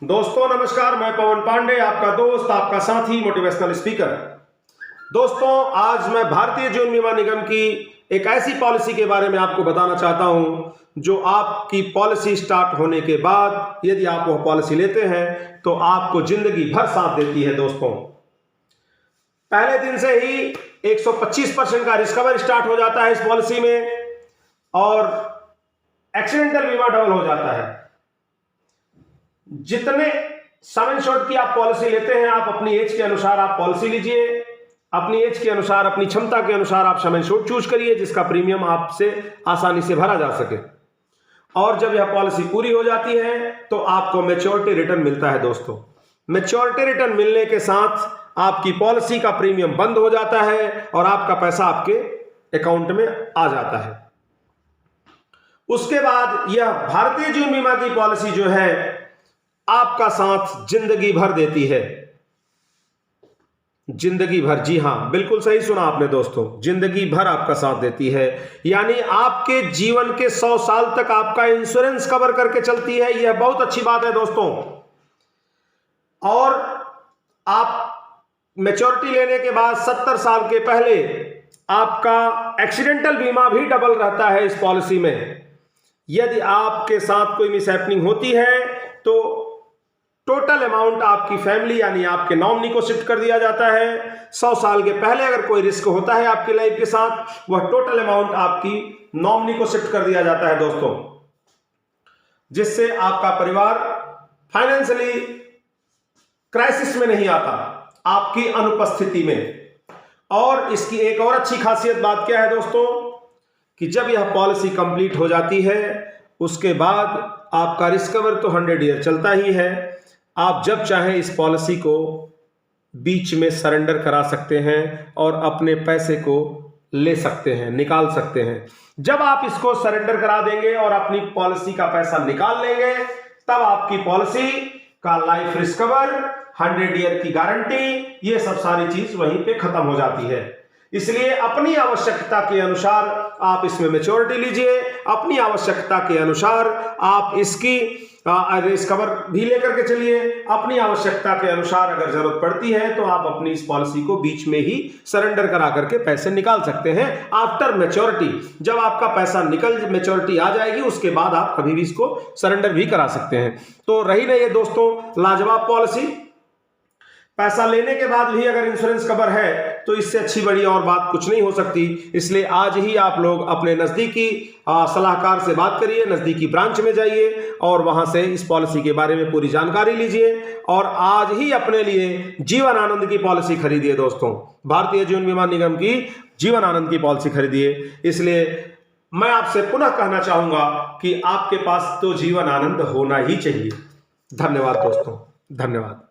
दोस्तों नमस्कार, मैं पवन पांडे, आपका दोस्त, आपका साथी, मोटिवेशनल स्पीकर। दोस्तों आज मैं भारतीय जीवन बीमा निगम की एक ऐसी पॉलिसी के बारे में आपको बताना चाहता हूं जो आपकी पॉलिसी स्टार्ट होने के बाद यदि आप वह पॉलिसी लेते हैं तो आपको जिंदगी भर साथ देती है। दोस्तों पहले दिन से ही 125% का रिस्कवर स्टार्ट हो जाता है इस पॉलिसी में और एक्सीडेंटल बीमा डबल हो जाता है। जितने सम इंश्योर्ड की आप पॉलिसी लेते हैं, आप अपनी एज के अनुसार आप पॉलिसी लीजिए, अपनी एज के अनुसार, अपनी क्षमता के अनुसार आप सम इंश्योर्ड चूज करिए जिसका प्रीमियम आपसे आसानी से भरा जा सके। और जब यह पॉलिसी पूरी हो जाती है तो आपको मैच्योरिटी रिटर्न मिलता है। दोस्तों मैच्योरिटी रिटर्न मिलने के साथ आपकी पॉलिसी का प्रीमियम बंद हो जाता है और आपका पैसा आपके अकाउंट में आ जाता है। उसके बाद यह भारतीय जीवन बीमा की पॉलिसी जो है आपका साथ जिंदगी भर देती है। जिंदगी भर, जी हां, बिल्कुल सही सुना आपने दोस्तों, जिंदगी भर आपका साथ देती है। यानी आपके जीवन के 100 साल तक आपका इंश्योरेंस कवर करके चलती है। यह बहुत अच्छी बात है दोस्तों। और आप मैच्योरिटी लेने के बाद 70 साल के पहले आपका एक्सीडेंटल बीमा भी डबल रहता है इस पॉलिसी में। यदि आपके साथ कोई मिसहैपनिंग होती है तो टोटल अमाउंट आपकी फैमिली यानी आपके नॉमिनी को शिफ्ट कर दिया जाता है। 100 साल के पहले अगर कोई रिस्क होता है आपकी लाइफ के साथ, वह टोटल अमाउंट आपकी नॉमिनी को शिफ्ट कर दिया जाता है दोस्तों, जिससे आपका परिवार फाइनेंशियली क्राइसिस में नहीं आता आपकी अनुपस्थिति में। और इसकी एक और अच्छी खासियत बात क्या है दोस्तों कि जब यह पॉलिसी कंप्लीट हो जाती है उसके बाद आपका रिस्कवर तो 100 ईयर चलता ही है। आप जब चाहें इस पॉलिसी को बीच में सरेंडर करा सकते हैं और अपने पैसे को ले सकते हैं, निकाल सकते हैं। जब आप इसको सरेंडर करा देंगे और अपनी पॉलिसी का पैसा निकाल लेंगे तब आपकी पॉलिसी का लाइफ रिस्कवर, 100 ईयर की गारंटी, ये सब सारी चीज वहीं पे खत्म हो जाती है। इसलिए अपनी आवश्यकता के अनुसार आप इसमें मैच्योरिटी लीजिए, अपनी आवश्यकता के अनुसार आप इसकी रिस्कवर भी लेकर के चलिए। अपनी आवश्यकता के अनुसार अगर जरूरत पड़ती है तो आप अपनी इस पॉलिसी को बीच में ही सरेंडर करा करके पैसे निकाल सकते हैं आफ्टर मैच्योरिटी। जब आपका पैसा मैच्योरिटी आ जाएगी उसके बाद आप कभी भी इसको सरेंडर भी करा सकते हैं। तो रही नहीं है दोस्तों लाजवाब पॉलिसी। पैसा लेने के बाद भी अगर इंश्योरेंस कवर है तो इससे अच्छी बड़ी और बात कुछ नहीं हो सकती। इसलिए आज ही आप लोग अपने नजदीकी सलाहकार से बात करिए, नजदीकी ब्रांच में जाइए और वहां से इस पॉलिसी के बारे में पूरी जानकारी लीजिए और आज ही अपने लिए जीवन आनंद की पॉलिसी खरीदिए। दोस्तों भारतीय जीवन बीमा निगम की जीवन आनंद की पॉलिसी खरीदिए। इसलिए मैं आपसे पुनः कहना चाहूंगा कि आपके पास तो जीवन आनंद होना ही चाहिए। धन्यवाद दोस्तों, धन्यवाद।